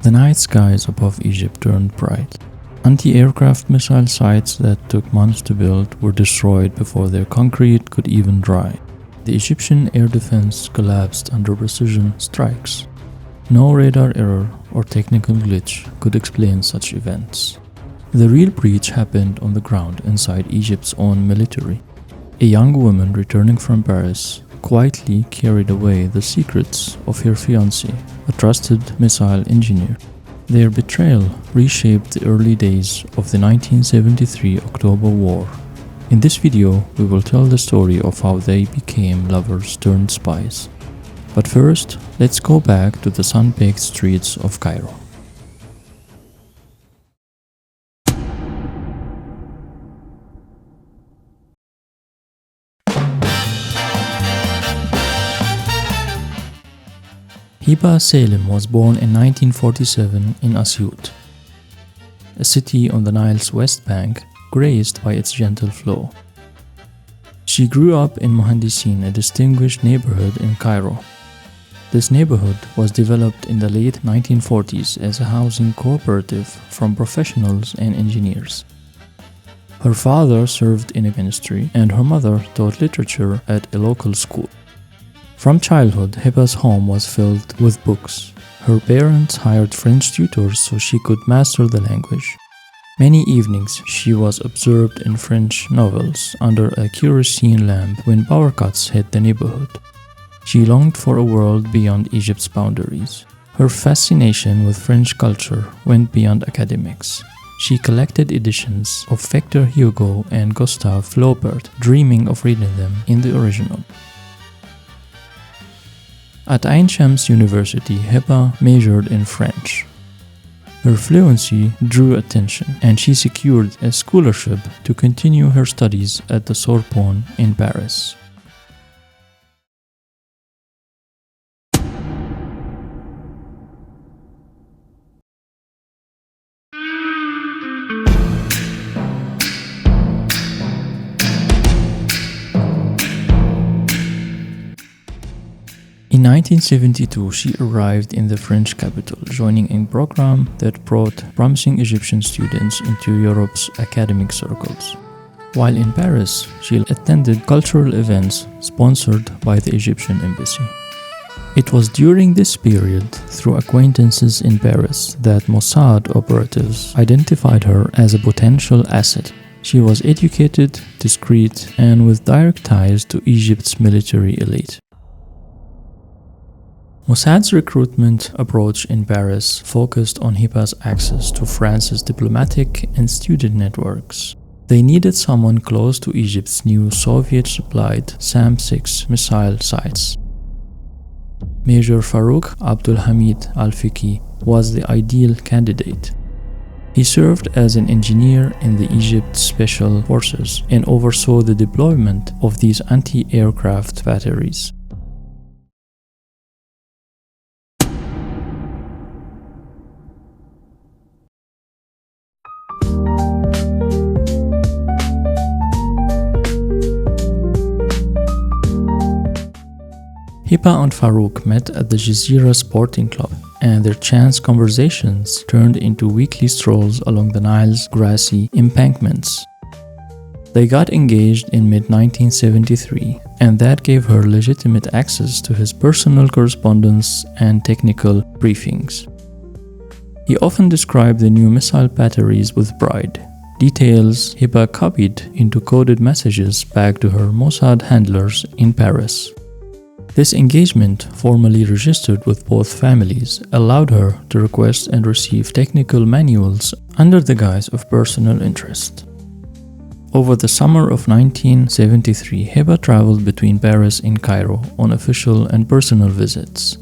The night skies above Egypt turned bright. Anti-aircraft missile sites that took months to build were destroyed before their concrete could even dry. The Egyptian air defense collapsed under precision strikes. No radar error or technical glitch could explain such events. The real breach happened on the ground inside Egypt's own military. A young woman returning from Paris quietly carried away the secrets of her fiancé, a trusted missile engineer. Their betrayal reshaped the early days of the 1973 October War. In this video, we will tell the story of how they became lovers turned spies. But first, let's go back to the sun-baked streets of Cairo. Heba Selim was born in 1947 in Asyut, a city on the Nile's west bank, graced by its gentle flow. She grew up in Mohandisin, a distinguished neighborhood in Cairo. This neighborhood was developed in the late 1940s as a housing cooperative from professionals and engineers. Her father served in a ministry, and her mother taught literature at a local school. From childhood, Heba's home was filled with books. Her parents hired French tutors so she could master the language. Many evenings, she was absorbed in French novels under a kerosene lamp when power cuts hit the neighborhood. She longed for a world beyond Egypt's boundaries. Her fascination with French culture went beyond academics. She collected editions of Victor Hugo and Gustave Flaubert, dreaming of reading them in the original. At Ain Shams University, Heba majored in French. Her fluency drew attention, and she secured a scholarship to continue her studies at the Sorbonne in Paris. In 1972, she arrived in the French capital, joining a program that brought promising Egyptian students into Europe's academic circles. While in Paris, she attended cultural events sponsored by the Egyptian embassy. It was during this period, through acquaintances in Paris, that Mossad operatives identified her as a potential asset. She was educated, discreet, and with direct ties to Egypt's military elite. Mossad's recruitment approach in Paris focused on Heba's access to France's diplomatic and student networks. They needed someone close to Egypt's new Soviet-supplied SAM-6 missile sites. Major Farouk Al Fikki was the ideal candidate. He served as an engineer in the Egypt Special Forces and oversaw the deployment of these anti-aircraft batteries. Heba and Farouk met at the Jazeera Sporting Club, and their chance conversations turned into weekly strolls along the Nile's grassy embankments. They got engaged in mid-1973, and that gave her legitimate access to his personal correspondence and technical briefings. He often described the new missile batteries with pride, details Heba copied into coded messages back to her Mossad handlers in Paris. This engagement, formally registered with both families, allowed her to request and receive technical manuals under the guise of personal interest. Over the summer of 1973, Heba traveled between Paris and Cairo on official and personal visits.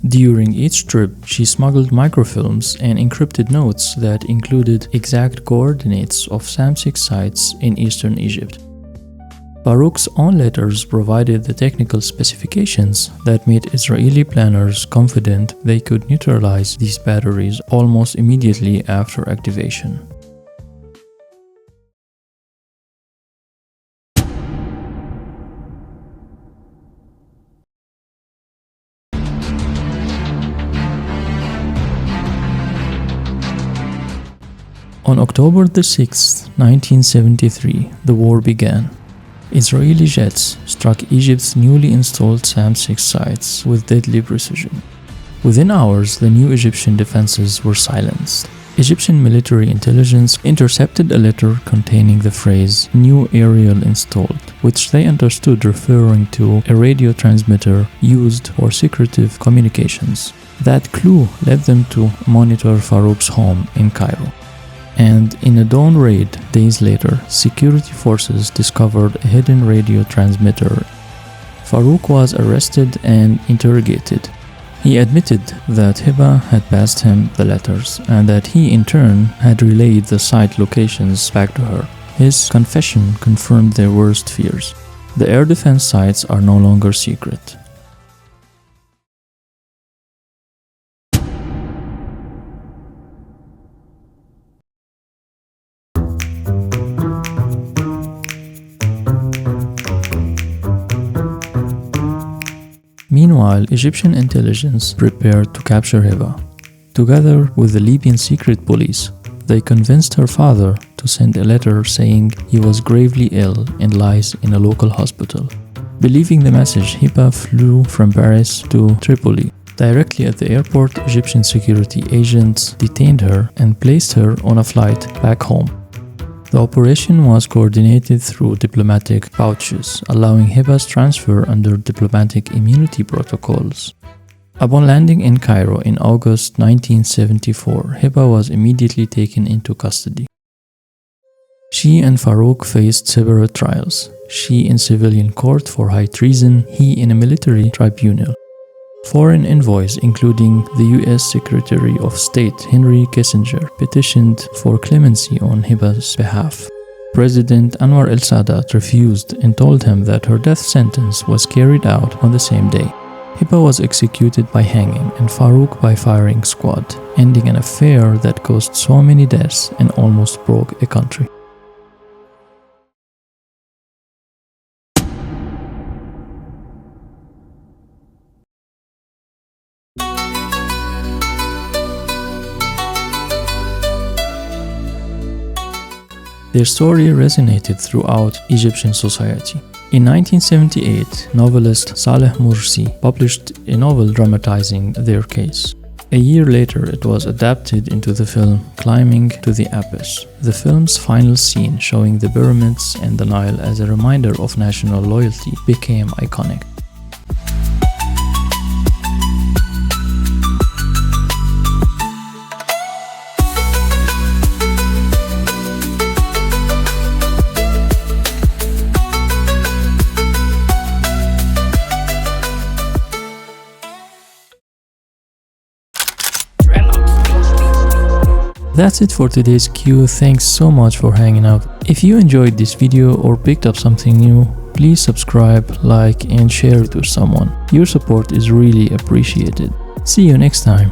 During each trip, she smuggled microfilms and encrypted notes that included exact coordinates of SAM-6 sites in eastern Egypt. Farouk's own letters provided the technical specifications that made Israeli planners confident they could neutralize these batteries almost immediately after activation. On October the 6th, 1973, the war began. Israeli jets struck Egypt's newly installed SAM-6 sites with deadly precision. Within hours, the new Egyptian defenses were silenced. Egyptian military intelligence intercepted a letter containing the phrase "new aerial installed," which they understood referring to a radio transmitter used for secretive communications. That clue led them to monitor Farouk's home in Cairo. And in a dawn raid days later, security forces discovered a hidden radio transmitter. Farouk was arrested and interrogated. He admitted that Heba had passed him the letters and that he in turn had relayed the site locations back to her. His confession confirmed their worst fears. The air defense sites are no longer secret. Meanwhile, Egyptian intelligence prepared to capture Heba. Together with the Libyan secret police, they convinced her father to send a letter saying he was gravely ill and lies in a local hospital. Believing the message, Heba flew from Paris to Tripoli. Directly at the airport, Egyptian security agents detained her and placed her on a flight back home. The operation was coordinated through diplomatic pouches, allowing Heba's transfer under diplomatic immunity protocols. Upon landing in Cairo in August 1974, Heba was immediately taken into custody. She and Farouk faced separate trials, she in civilian court for high treason, he in a military tribunal. Foreign envoys, including the US Secretary of State Henry Kissinger, petitioned for clemency on Heba's behalf. President Anwar el-Sadat refused and told him that her death sentence was carried out on the same day. Heba was executed by hanging and Farouk by firing squad, ending an affair that caused so many deaths and almost broke a country. Their story resonated throughout Egyptian society. In 1978, novelist Saleh Mursi published a novel dramatizing their case. A year later, it was adapted into the film Climbing to the Abyss. The film's final scene, showing the pyramids and the Nile as a reminder of national loyalty, became iconic. That's it for today's Q. Thanks so much for hanging out. If you enjoyed this video or picked up something new, please subscribe, like, and share it with someone. Your support is really appreciated. See you next time.